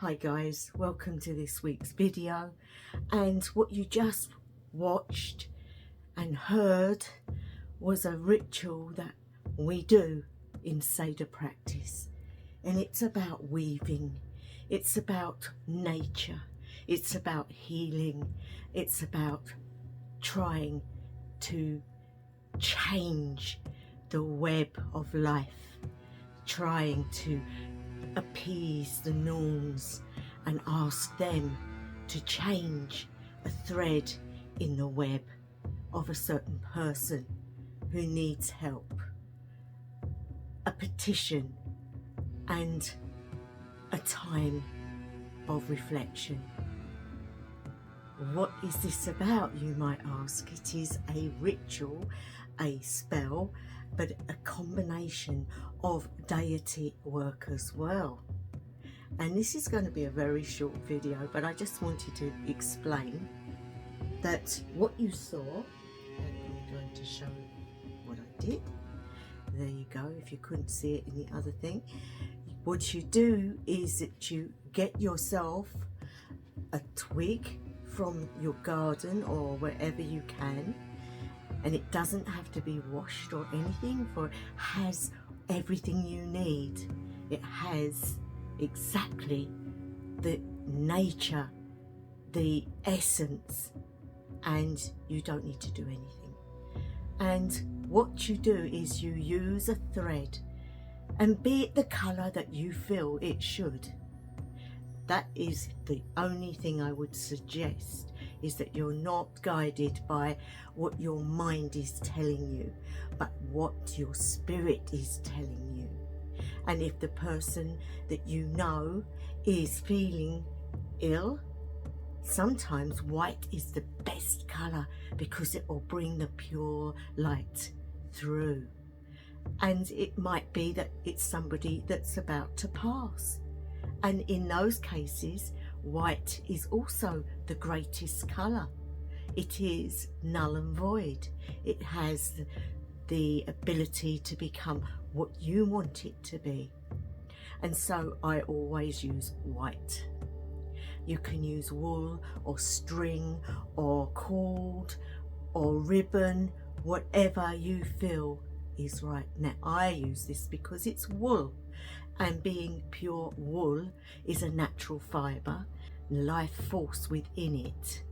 Hi guys, welcome to this week's video, and what you just watched and heard was a ritual that we do in Seder practice, and it's about weaving, it's about nature, it's about healing, it's about trying to change the web of life, trying to appease the Norns and ask them to change a thread in the web of a certain person who needs help. A petition and a time of reflection. What is this about, you might ask? It is a ritual, a spell, but a combination of deity work as well. And this is going to be a very short video, but I just wanted to explain that what you saw, and I'm going to show what I did. There you go, if you couldn't see it in the other thing. What you do is that you get yourself a twig from your garden or wherever you can, and it doesn't have to be washed or anything, for it has everything you need. It has exactly the nature, the essence, and you don't need to do anything. And what you do is you use a thread, and be it the colour that you feel it should. That is the only thing I would suggest, is that you're not guided by what your mind is telling you, but what your spirit is telling you. And if the person that you know is feeling ill, sometimes white is the best colour, because it will bring the pure light through. And it might be that it's somebody that's about to pass. And in those cases, white is also the greatest colour. It is null and void. It has the ability to become what you want it to be. And so I always use white. You can use wool or string or cord or ribbon, whatever you feel is right. Now I use this because it's wool, and being pure wool is a natural fibre, life force within it,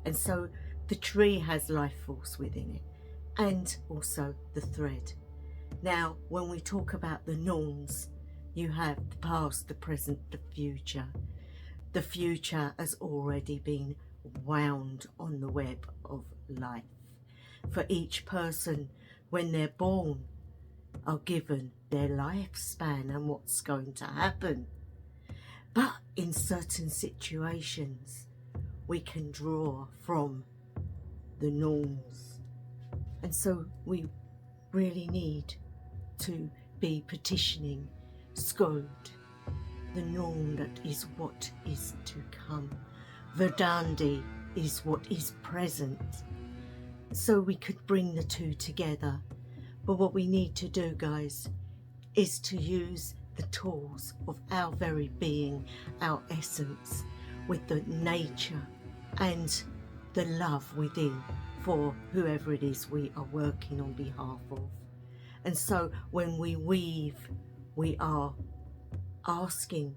and so the tree has life force within it, and also the thread. Now when we talk about the Norns, you have the past, the present, the future. The future has already been wound on the web of life. For each person, when they're born, are given their lifespan and what's going to happen. But in certain situations, we can draw from the Norns. And so we really need to be petitioning Skuld, the Norn that is what is to come. Verdandi is what is present. So we could bring the two together. But what we need to do, guys, is to use the tools of our very being, our essence, with the nature and the love within for whoever it is we are working on behalf of. And so when we weave, we are asking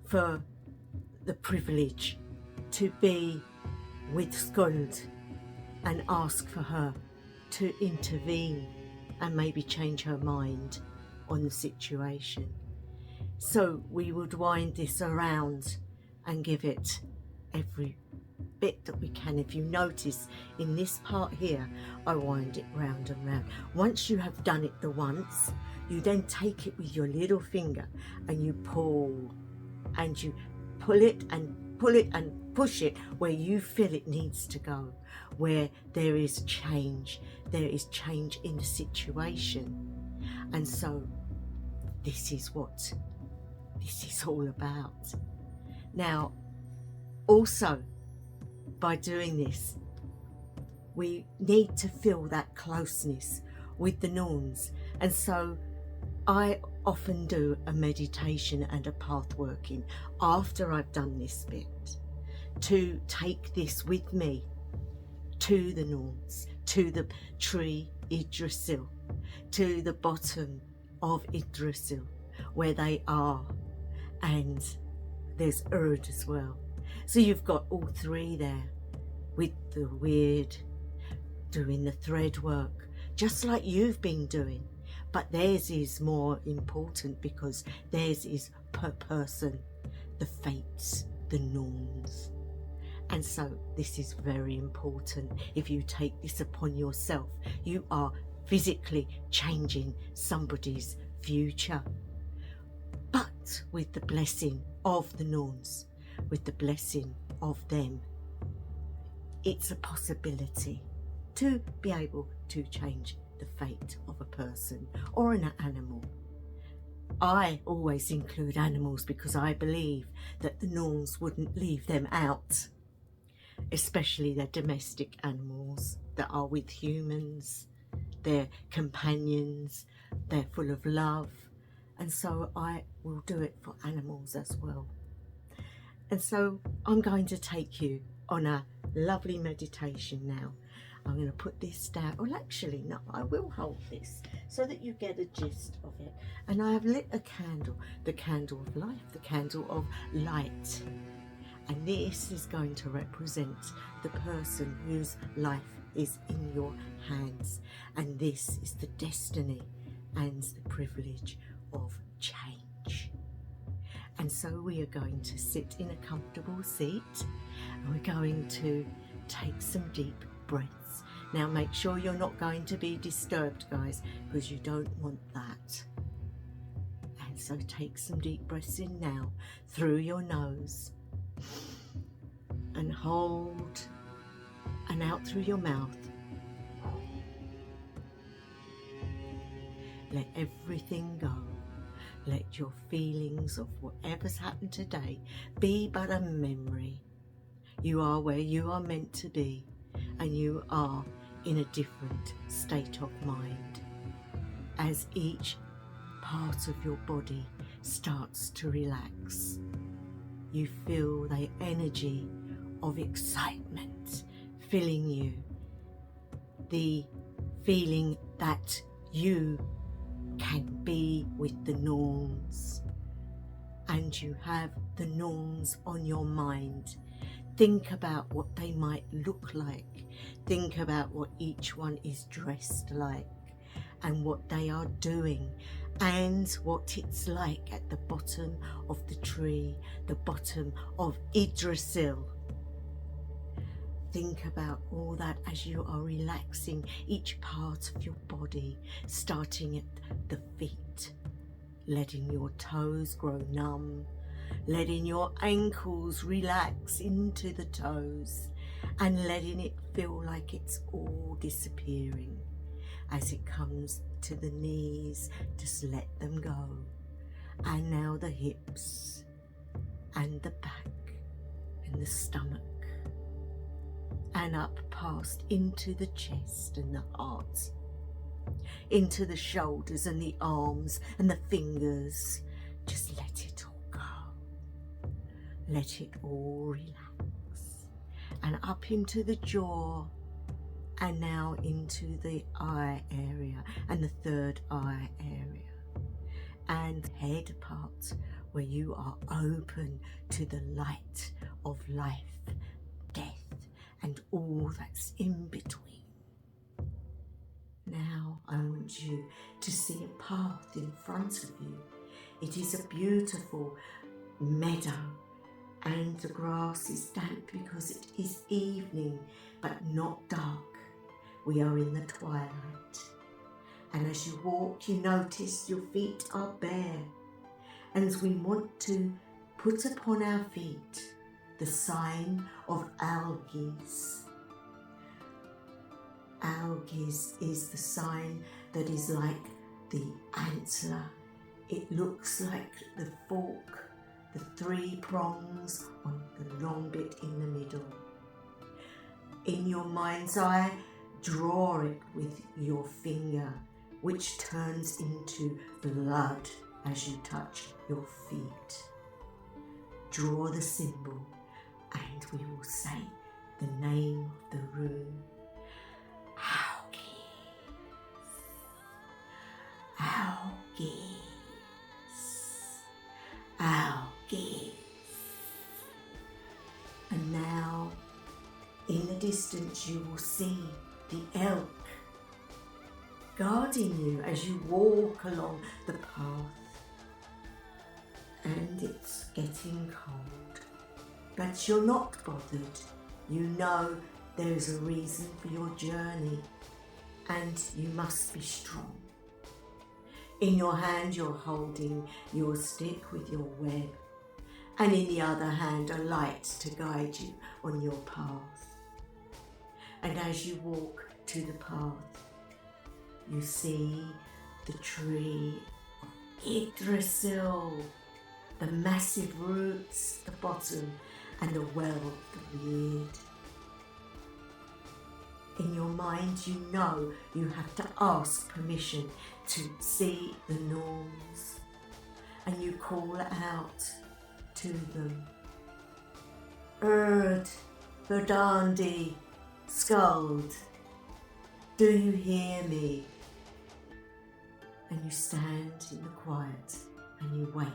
for the privilege to be with Skuld and ask for her to intervene and maybe change her mind on the situation. So we would wind this around and give it every bit that we can. If you notice in this part here, I wind it round and round. Once you have done it the once, you then take it with your little finger and you pull, and you pull it and pull it and push it where you feel it needs to go, where there is change in the situation. And so this is what this is all about. Now also, by doing this, we need to feel that closeness with the Norns, and so I often do a meditation and a path working after I've done this bit to take this with me to the Norns, to the tree Yggdrasil, to the bottom of Yggdrasil where they are, and there's Urd as well. So you've got all three there with the weird, doing the thread work, just like you've been doing. But theirs is more important because theirs is per person, the fates, the Norns. And so this is very important. If you take this upon yourself, you are physically changing somebody's future. But with the blessing of the Norns, with the blessing of them, it's a possibility to be able to change the fate of a person or an animal. I always include animals because I believe that the Norns wouldn't leave them out, especially their domestic animals that are with humans, their companions, they're full of love, and so I will do it for animals as well. And so I'm going to take you on a lovely meditation now. I'm going to put this down. Well, actually, no, I will hold this so that you get a gist of it. And I have lit a candle, the candle of life, the candle of light. And this is going to represent the person whose life is in your hands. And this is the destiny and the privilege of change. And so we are going to sit in a comfortable seat and we're going to take some deep breaths. Now make sure you're not going to be disturbed, guys, because you don't want that. And so take some deep breaths in now through your nose and hold, and out through your mouth. Let everything go. Let your feelings of whatever's happened today be but a memory. You are where you are meant to be, and you are in a different state of mind. As each part of your body starts to relax, you feel the energy of excitement filling you, the feeling that you can be with the Norns, and you have the Norns on your mind. Think about what they might look like. Think about what each one is dressed like and what they are doing and what it's like at the bottom of the tree, the bottom of Yggdrasil. Think about all that as you are relaxing each part of your body, starting at the feet, letting your toes grow numb, letting your ankles relax into the toes, and letting it feel like it's all disappearing. As it comes to the knees, just let them go. And now the hips, and the back, and the stomach, and up past into the chest and the heart, into the shoulders and the arms and the fingers. Just let it all go. Let it all relax. And up into the jaw, and now into the eye area and the third eye area, and head part where you are open to the light of life, death, and all that's in between. Now I want you to see a path in front of you. It is a beautiful meadow, and the grass is damp because it is evening, but not dark. We are in the twilight. And as you walk, you notice your feet are bare. And we want to put upon our feet the sign of Algis. Algis is the sign that is like the antler. It looks like the fork, the three prongs on the long bit in the middle. In your mind's eye, draw it with your finger, which turns into blood as you touch your feet. Draw the symbol and we will say the name of the rune. Algis. And now, in the distance, you will see the elk guarding you as you walk along the path. And it's getting cold, but you're not bothered. You know there is a reason for your journey, and you must be strong. In your hand you're holding your stick with your web, and in the other hand a light to guide you on your path. And as you walk to the path, you see the tree of Yggdrasil, the massive roots at the bottom, and the well of the weird. In your mind, you know you have to ask permission to see the Norns, and you call out to them. Erd, Verdandi, Skald, do you hear me? And you stand in the quiet and you wait.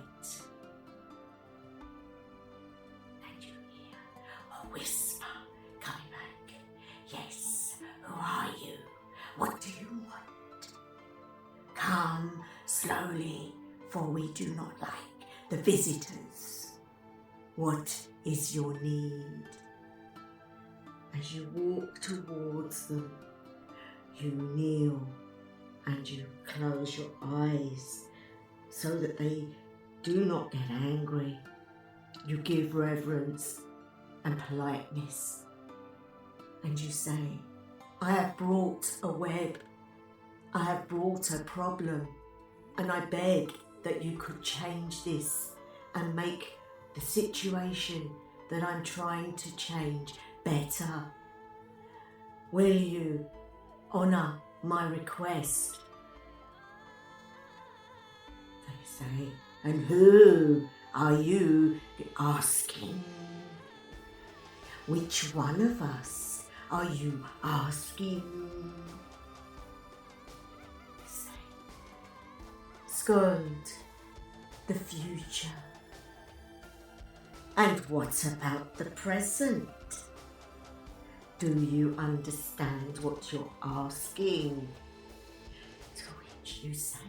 And you hear a whisper coming back. Yes, who are you? What do you want? Come slowly, for we do not like the visitors. What is your need? As you walk towards them, you kneel and you close your eyes so that they do not get angry. You give reverence and politeness, and you say, I have brought a web, I have brought a problem, and I beg that you could change this and make the situation that I'm trying to change better. Will you honour my request? They say, and who are you asking? Which one of us are you asking? They say, Skuld, the future. And what about the present? Do you understand what you're asking? To which you say,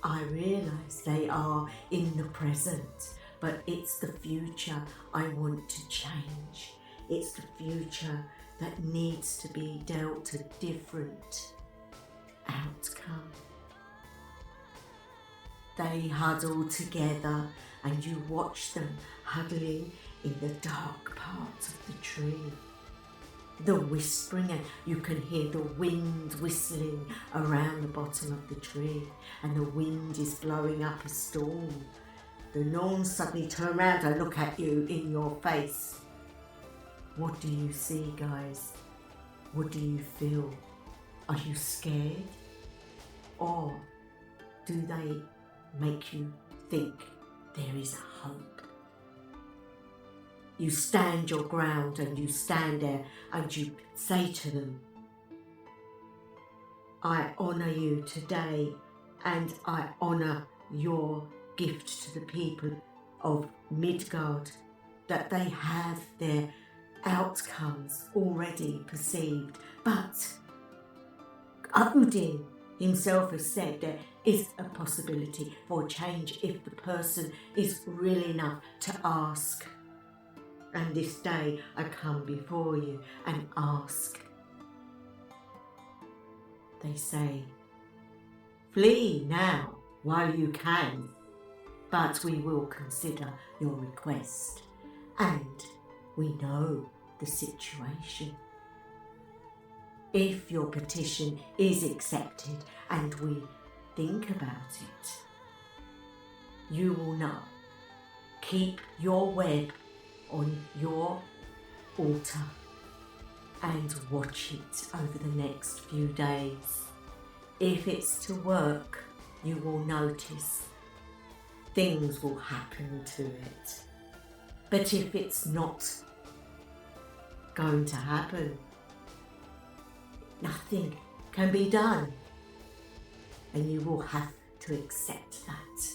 I realise they are in the present, but it's the future I want to change. It's the future that needs to be dealt a different outcome. They huddle together and you watch them huddling in the dark parts of the tree. The whispering, and you can hear the wind whistling around the bottom of the tree, and the wind is blowing up a storm. The Norns suddenly turn around and look at you in your face. What do you see, guys? What do you feel? Are you scared? Or do they make you think there is hope? You stand your ground and you stand there and you say to them, I honour you today and I honour your gift to the people of Midgard, that they have their outcomes already perceived. But Odin himself has said there is a possibility for change if the person is real enough to ask. And this day I come before you and ask. They say, flee now while you can, but we will consider your request, and we know the situation. If your petition is accepted and we think about it, you will know. Keep your web on your altar and watch it over the next few days. If it's to work, you will notice things will happen to it. But if it's not going to happen, nothing can be done, and you will have to accept that.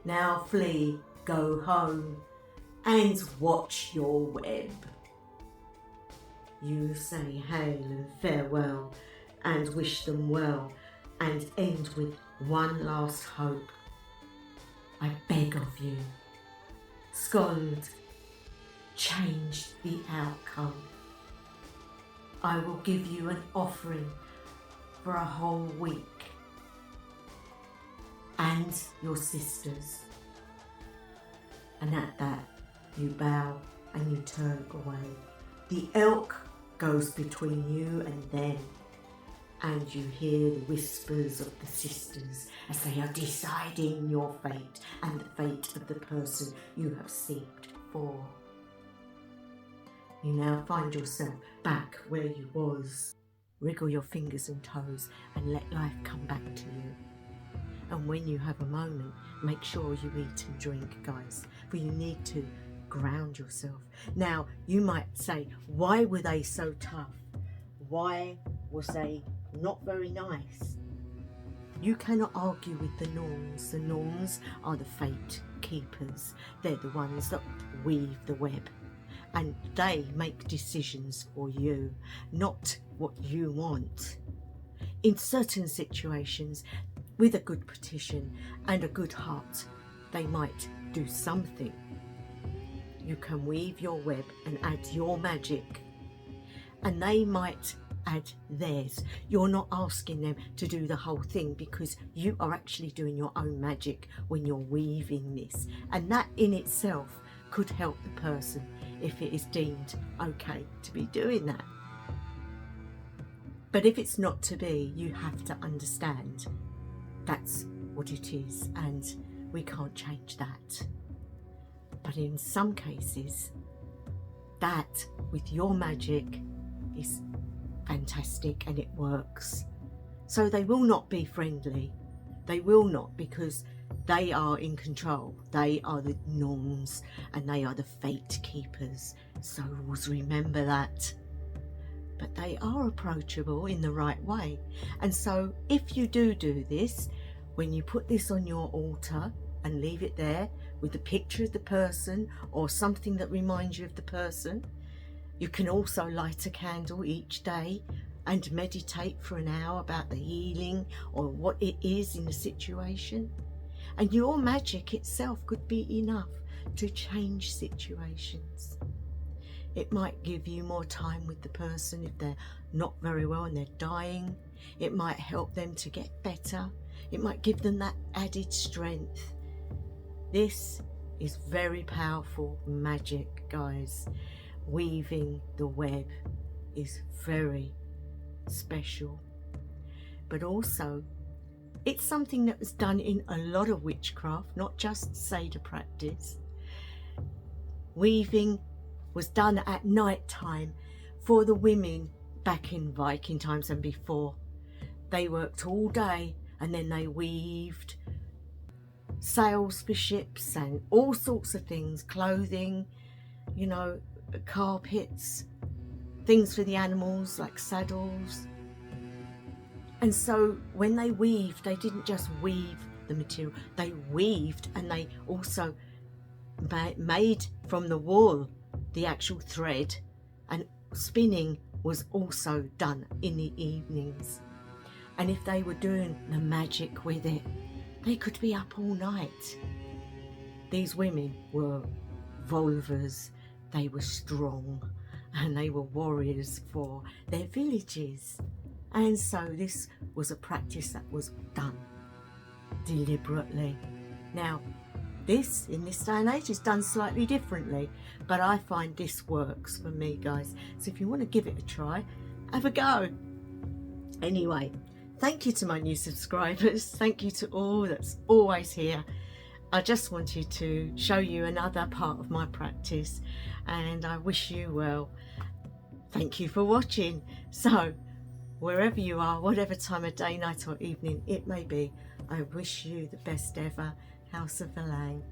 Now flee, go home, and watch your web. You say hail and farewell, and wish them well, and end with one last hope. I beg of you, Scotland, change the outcome. I will give you an offering for a whole week, and your sisters. And at that, you bow and you turn away. The elk goes between you and them, and you hear the whispers of the sisters as they are deciding your fate and the fate of the person you have seeked for. You now find yourself back where you was. Wriggle your fingers and toes and let life come back to you. And when you have a moment, make sure you eat and drink, guys, for you need to ground yourself. Now, you might say, why were they so tough? Why was they not very nice? You cannot argue with the Norns. The Norns are the fate keepers. They're the ones that weave the web, and they make decisions for you, not what you want. In certain situations, with a good petition and a good heart, they might do something. You can weave your web and add your magic, and they might add theirs. You're not asking them to do the whole thing, because you are actually doing your own magic when you're weaving this, and that in itself could help the person if it is deemed okay to be doing that. But if it's not to be, you have to understand that's what it is, and we can't change that. But in some cases, that with your magic is fantastic and it works. So they will not be friendly. They will not, because they are in control. They are the Norns and they are the fate keepers. So always remember that. But they are approachable in the right way. And so if you do this, when you put this on your altar and leave it there with a picture of the person or something that reminds you of the person, you can also light a candle each day and meditate for an hour about the healing or what it is in the situation. And your magic itself could be enough to change situations. It might give you more time with the person if they're not very well and they're dying. It might help them to get better. It might give them that added strength. This is very powerful magic, guys. Weaving the web is very special. But also, it's something that was done in a lot of witchcraft, not just Seder practice. Weaving was done at night time for the women back in Viking times and before. They worked all day and then they weaved sails for ships and all sorts of things, clothing, you know, carpets, things for the animals like saddles. And so when they weaved, they didn't just weave the material, they weaved, and they also made from the wool the actual thread, and spinning was also done in the evenings. And if they were doing the magic with it, they could be up all night. These women were vulvas, they were strong, and they were warriors for their villages. And so this was a practice that was done deliberately. Now, this, in this day and age, is done slightly differently, but I find this works for me, guys. So if you want to give it a try, have a go. Anyway, thank you to my new subscribers. Thank you to all that's always here. I just wanted to show you another part of my practice, and I wish you well. Thank you for watching. So, wherever you are, whatever time of day, night or evening it may be, I wish you the best ever, House of Alang.